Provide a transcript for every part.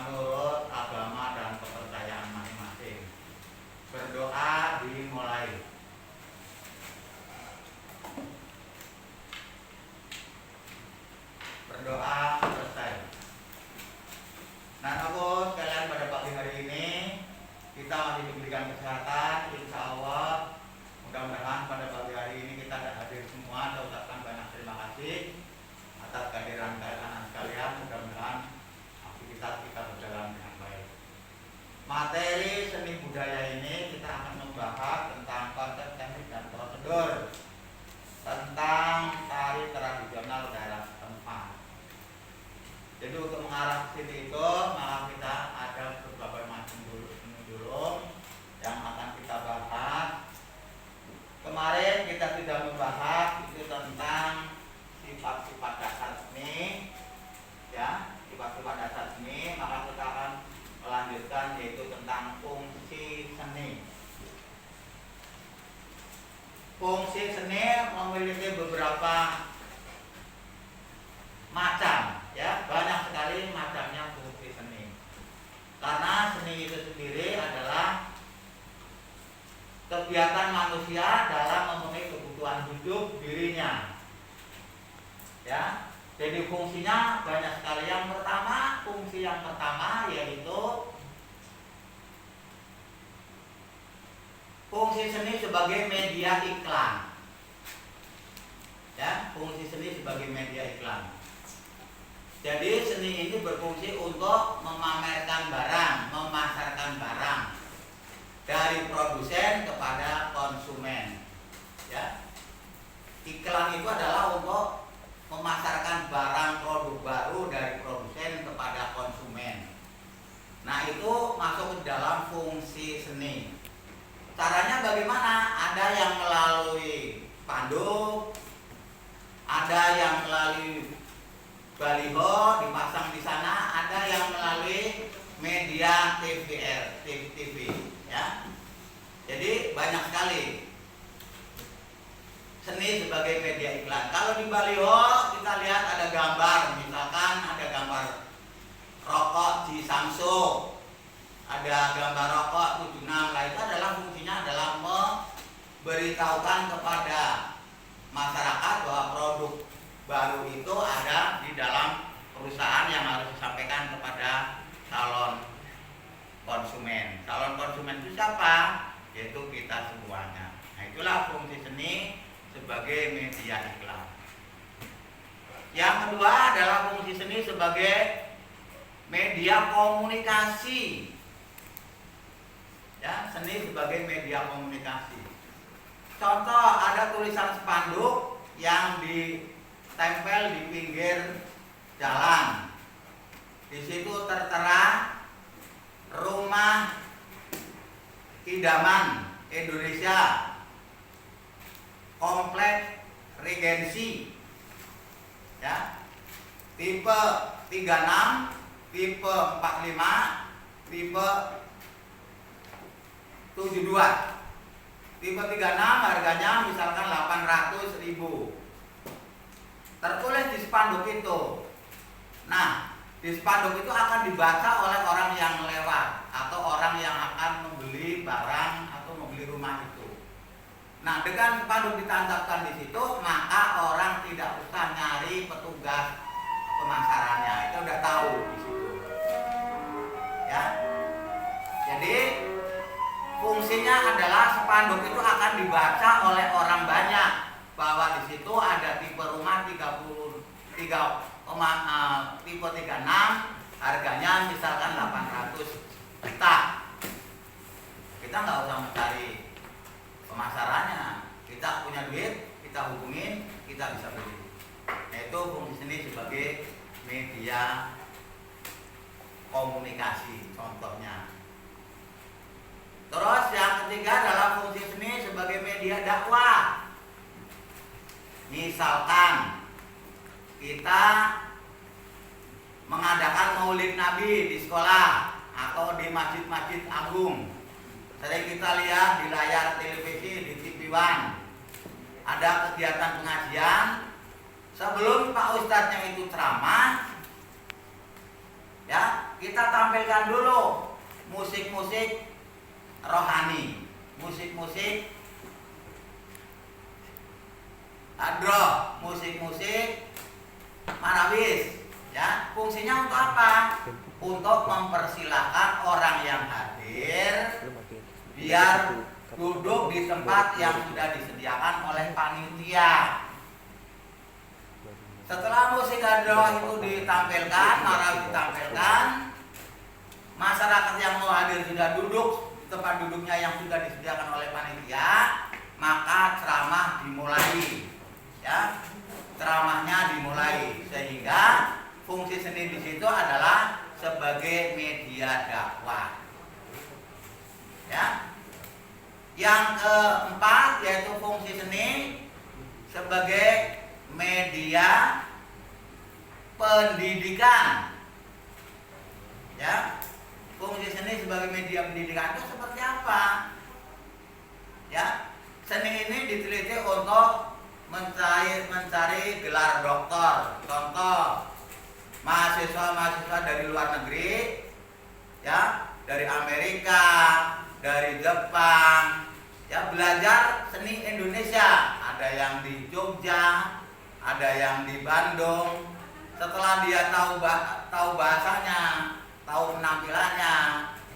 menurut agama dan kepercayaan masing-masing. Berdoa dimulai. Berdoa selesai. Nah, aku sekalian pada pagi hari ini kita masih diberikan kesehatan, insya Allah. Mudah-mudahan pada pagi hari ini kita ada hadir semua. Saya ucapkan banyak terima kasih atas kehadiran kalian sekalian. Mudah-mudahan aktivitas kita berjalan dengan baik. Materi seni budaya ini kita akan membahas tentang konsep, teknik, dan prosedur tentang tari tradisional daerah setempat. Jadi untuk mengarah ke sini itu maka kita ada beberapa macam judul yang akan kita bahas. Kemarin kita sudah membahas itu tentang sifat-sifat dasar seni, ya, sifat-sifat dasar seni. Maka kita akan melanjutkan yaitu tentang fungsi seni. Fungsi seni memiliki beberapa macam, ya, banyak sekali macamnya fungsi seni. Karena seni itu sendiri adalah kegiatan manusia dalam memenuhi kebutuhan hidup dirinya, ya. Jadi fungsinya banyak sekali. Yang pertama, fungsi yang pertama yaitu fungsi seni sebagai media iklan, ya. Fungsi seni sebagai media iklan. Jadi seni ini berfungsi untuk memamerkan barang, memasarkan barang dari produsen kepada konsumen, ya. Iklan itu adalah untuk memasarkan barang produk baru dari produsen kepada konsumen. Nah, itu masuk ke dalam fungsi seni. Caranya bagaimana? Ada yang melalui spanduk, ada yang melalui baliho dipasang di sana, ada yang melalui media TV, ya. Jadi banyak sekali seni sebagai media iklan. Kalau di baliho kita lihat ada gambar, misalkan ada gambar rokok di Samsung, ada gambar rokok 76. Nah, itu adalah fungsinya adalah memberitahukan kepada masyarakat bahwa produk baru itu ada di dalam perusahaan yang harus disampaikan kepada calon konsumen. Calon konsumen itu siapa? Yaitu kita semuanya. Nah, itulah fungsi seni sebagai media iklan. Yang kedua adalah fungsi seni sebagai media komunikasi. Ya, seni sebagai media komunikasi. Contoh, ada tulisan spanduk yang ditempel di pinggir jalan. Di situ tertera Rumah Idaman Indonesia, Komplek Regensi, ya, tipe 36, tipe 45, tipe 72. Tipe 36 harganya misalkan 800.000. Tertulis di spanduk itu. Nah, di spanduk itu akan dibaca oleh orang yang lewat atau orang yang akan membeli barang atau membeli rumah itu. Nah, dengan spanduk ditancapkan di situ, maka orang tidak usah nyari petugas pemasarannya. Itu udah tahu di situ. Ya. Jadi fungsinya adalah spanduk itu akan dibaca oleh orang banyak bahwa di situ ada tipe rumah 33, tipe 36, harganya misalkan 800 juta. Kita nggak usah mencari pemasarannya, kita punya duit, kita hubungin, kita bisa beli. Nah, itu fungsi seni sebagai media komunikasi contohnya. Terus yang ketiga adalah fungsi seni sebagai media dakwah. Misalkan kita mengadakan maulid Nabi di sekolah atau di masjid-masjid agung. Sering kita lihat di layar televisi di TV One. Ada kegiatan pengajian. Sebelum Pak Ustadznya itu ceramah, ya, kita tampilkan dulu musik-musik rohani, musik-musik hadroh, musik-musik marawis. Ya, fungsinya untuk apa? Untuk mempersilahkan orang yang hadir biar duduk di tempat yang sudah disediakan oleh panitia. Setelah musik hadroh itu ditampilkan, marawis ditampilkan, masyarakat yang mau hadir sudah duduk di tempat duduknya yang sudah disediakan oleh panitia, maka ceramah dimulai. Ya, ceramahnya dimulai, sehingga fungsi seni di situ adalah sebagai media dakwah. Ya. Yang keempat yaitu fungsi seni sebagai media pendidikan. Ya. Fungsi seni sebagai media pendidikan itu seperti apa? Ya. Seni ini diteliti untuk mencari gelar doktor. Contoh, mahasiswa-mahasiswa dari luar negeri, ya, dari Amerika, dari Jepang, ya, belajar seni Indonesia. Ada yang di Jogja, ada yang di Bandung. Setelah dia tahu bahasanya, tahu penampilannya,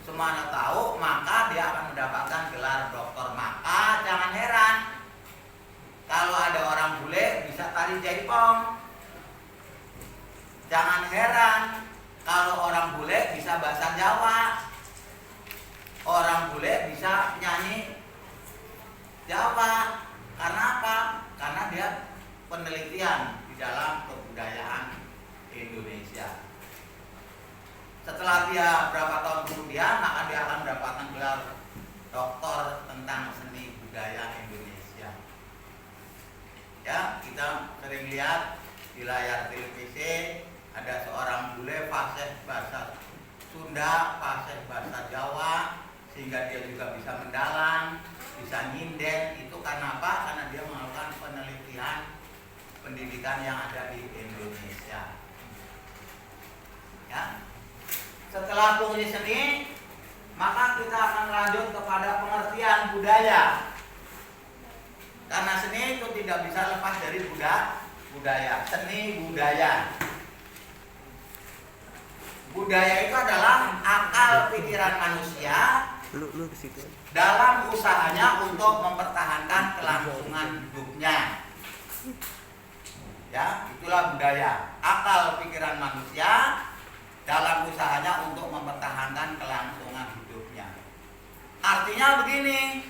semuanya tahu, maka dia akan mendapatkan gelar doktor. Maka jangan heran kalau ada orang bule bisa tari jaipong. Jangan heran kalau orang bule bisa bahasa Jawa. Orang bule bisa nyanyi Jawa. Karena apa? Karena dia penelitian di dalam kebudayaan Indonesia. Setelah dia berapa tahun kemudian, maka dia akan mendapatkan gelar doktor tentang seni budaya Indonesia. Ya, kita sering lihat di layar televisi ada seorang bule fasih bahasa Sunda, fasih bahasa Jawa, sehingga dia juga bisa mendalang, bisa nyinden. Itu karena apa? Karena dia melakukan penelitian pendidikan yang ada di Indonesia. Ya. Setelah fungsi seni, maka kita akan lanjut kepada pengertian budaya. Karena seni itu tidak bisa lepas dari budaya. Seni budaya. Budaya itu adalah akal pikiran manusia dalam usahanya untuk mempertahankan kelangsungan hidupnya. Ya, itulah budaya. Akal pikiran manusia dalam usahanya untuk mempertahankan kelangsungan hidupnya. Artinya begini,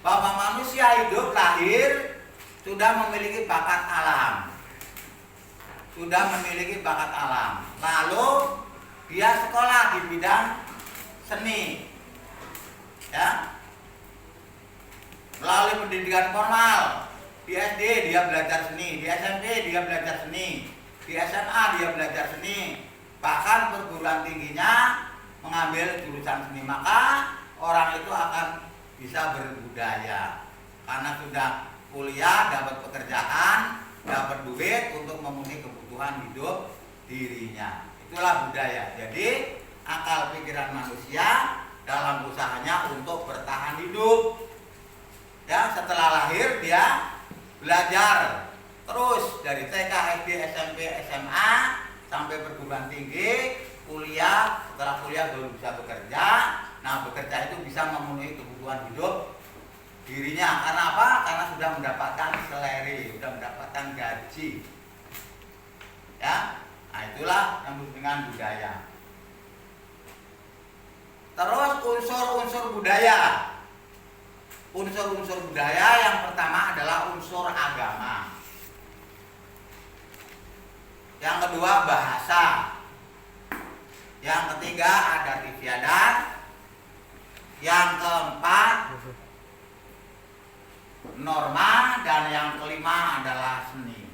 bahwa manusia hidup lahir sudah memiliki bakat alam. Lalu dia sekolah di bidang seni. Ya. Melalui pendidikan formal, di SD dia belajar seni, di SMP dia belajar seni, di SMA dia belajar seni, bahkan perguruan tingginya mengambil jurusan seni. Maka orang itu akan bisa berbudaya karena sudah kuliah, dapat pekerjaan, dapat duit untuk memenuhi kebutuhan hidup dirinya. Itulah budaya. Jadi akal pikiran manusia dalam usahanya untuk bertahan hidup. Ya, setelah lahir dia belajar terus dari TK, SD, SMP, SMA sampai perguruan tinggi, kuliah. Setelah kuliah baru bisa bekerja. Nah, bekerja itu bisa memenuhi kebutuhan hidup dirinya. Karena apa? Karena sudah mendapatkan salary, sudah mendapatkan gaji. Ya, nah itulah yang disebut dengan budaya. Terus unsur-unsur budaya. Unsur-unsur budaya yang pertama adalah unsur agama. Yang kedua bahasa. Yang ketiga adat istiadat. Yang keempat norma, dan yang kelima adalah seni.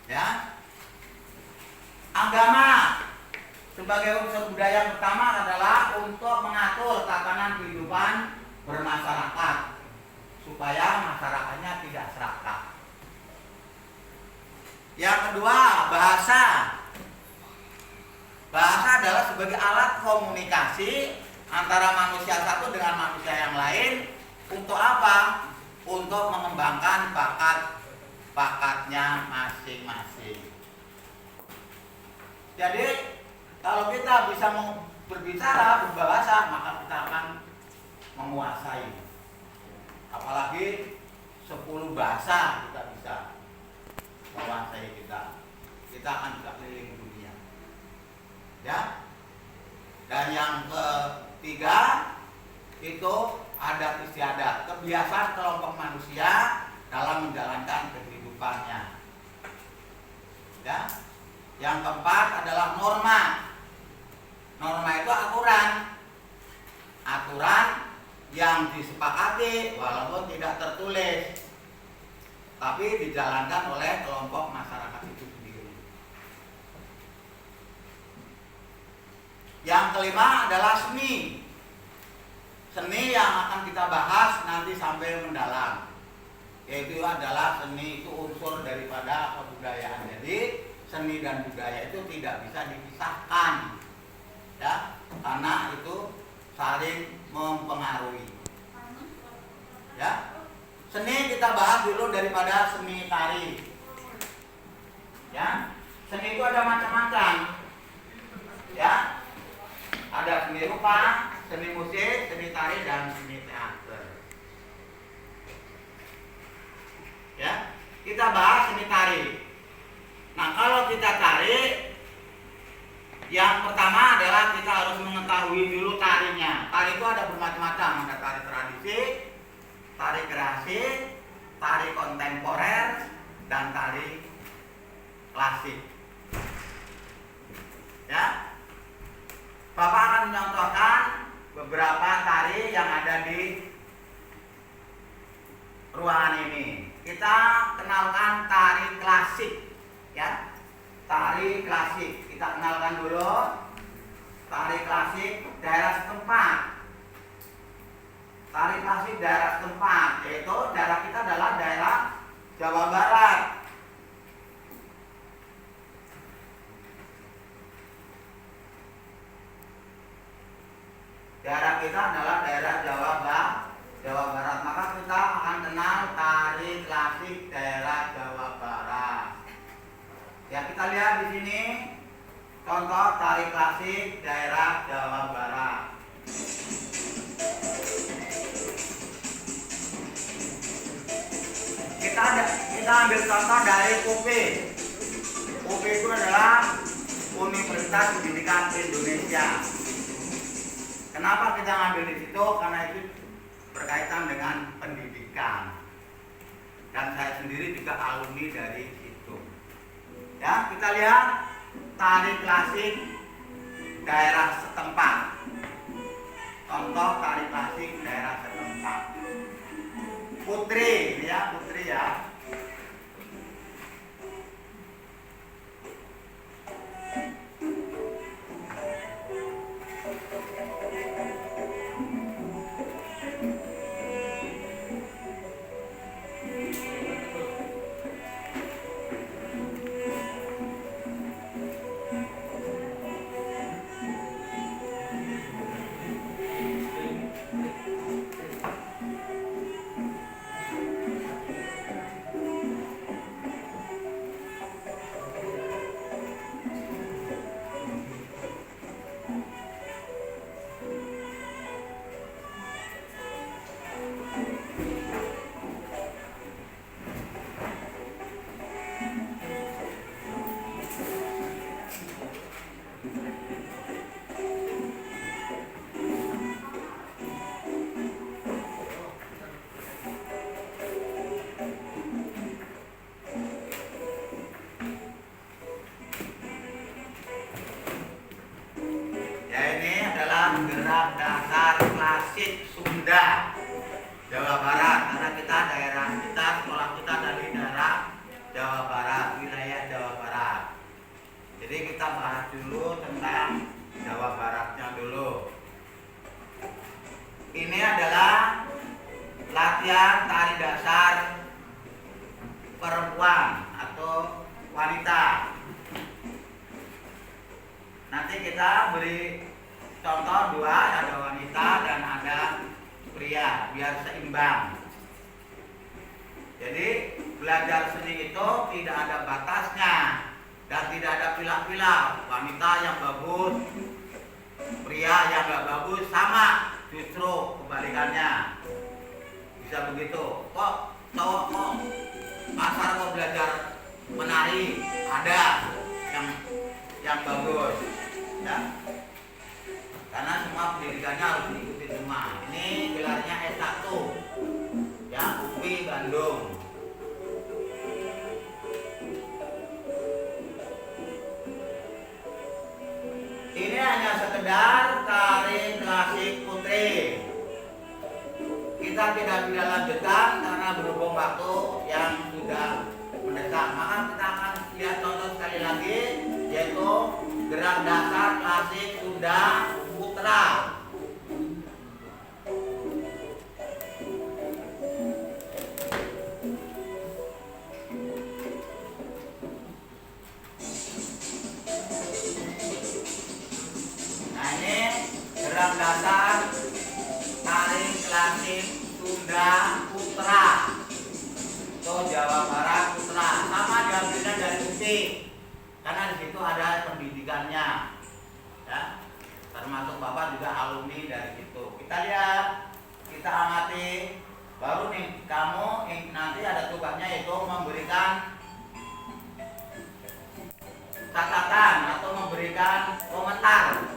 Ya. Agama sebagai unsur budaya yang pertama adalah untuk mengatur tatanan kehidupan bermasyarakat supaya masyarakatnya tidak serakah. Yang kedua bahasa. Bahasa sebagai alat komunikasi antara manusia satu dengan manusia yang lain. Untuk apa? Untuk mengembangkan bakatnya masing-masing. Jadi kalau kita bisa berbicara, berbahasa, maka kita akan menguasai. Apalagi 10 bahasa kita bisa menguasai kita akan bisa keliling dunia. Ya. Dan yang ketiga itu adat istiadat, kebiasaan kelompok manusia dalam menjalankan kehidupannya. Ya. Yang keempat adalah norma. Norma itu aturan yang disepakati walaupun tidak tertulis, tapi dijalankan oleh kelompok masyarakat itu sendiri. Yang kelima adalah seni. Seni yang akan kita bahas nanti sampai mendalam, yaitu adalah seni itu unsur daripada kebudayaan. Jadi seni dan budaya itu tidak bisa dipisahkan, ya, karena itu saling mempengaruhi. Ya, seni kita bahas dulu daripada seni tari. Ya, seni itu ada macam-macam. Ya, ada seni rupa, seni musik, seni tari, dan seni teater. Ya, kita bahas seni tari. Nah, kalau kita cari, yang pertama adalah kita harus mengetahui dulu tarinya. Tari itu ada bermacam-macam, ada tari tradisi, tari klasik, tari kontemporer, dan tari klasik. Ya, Bapak akan mencontohkan beberapa tari yang ada di ruangan ini. Kita kenalkan tari klasik. Ya, tari klasik kita kenalkan dulu. Tari klasik daerah setempat. Tari klasik daerah setempat, yaitu daerah kita adalah daerah Jawa Barat. Daerah kita adalah daerah Jawa Barat. Maka kita akan kenal tari klasik daerah Jawa Barat. Ya, kita lihat di sini contoh tari klasik daerah Jawa Barat. Kita ambil contoh dari UPI. UPI itu adalah Universitas Pendidikan Indonesia. Kenapa kita ngambil di situ? Karena itu berkaitan dengan pendidikan. Dan saya sendiri juga alumni dari situ. Ya, kita lihat tari klasik daerah setempat. Contoh tari klasik daerah setempat. Putri ya. Gerak dasar klasik Sunda Jawa Barat, karena sekolah kita dari daerah Jawa Barat, wilayah Jawa Barat. Jadi kita bahas dulu tentang Jawa Baratnya dulu. Ini adalah latihan tari dasar perempuan atau wanita. Nanti Nanti kita beri contoh dua, ada wanita dan ada pria, biar seimbang. Jadi belajar seni itu tidak ada batasnya dan tidak ada pilah-pilah. Wanita yang bagus, pria yang gak bagus sama, justru kebalikannya. Bisa begitu. Kok cowok kok pasar kok belajar menari, ada yang bagus, ya. Karena semua pendidikannya harus diikuti semua. Ini gelarnya S1, ya, UPI Bandung. Ini hanya sekedar tari klasik putri. Kita tidak lanjutkan karena berhubung waktu yang sudah mendesak. Maka kita akan lihat contoh sekali lagi, yaitu gerak dasar klasik Sunda Putra. Nah, ini gerak dasar tari klasik Sunda Putra. Itu Jawa Barat Putra. Sama diambilnya dari UPI. Karena di situ ada pendidikannya, ya. Termasuk Bapak juga alumni dari situ. Kita lihat, kita amati. Baru nih kamu nanti ada tugasnya, yaitu memberikan catatan atau memberikan komentar